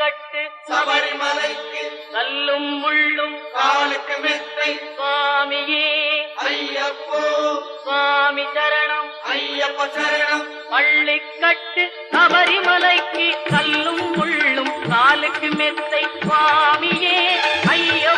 பள்ளிக்கட்டு சபரிமலைக்கு கல்லும் முள்ளும் காலுக்கு மெத்தை சுவாமியே ஐயப்போ சுவாமி சரணம் ஐயப்ப சரணம் பள்ளிக்கட்டு சபரிமலைக்கு கல்லும் முள்ளும் காலுக்கு மெத்தை சுவாமியே ஐயப்போ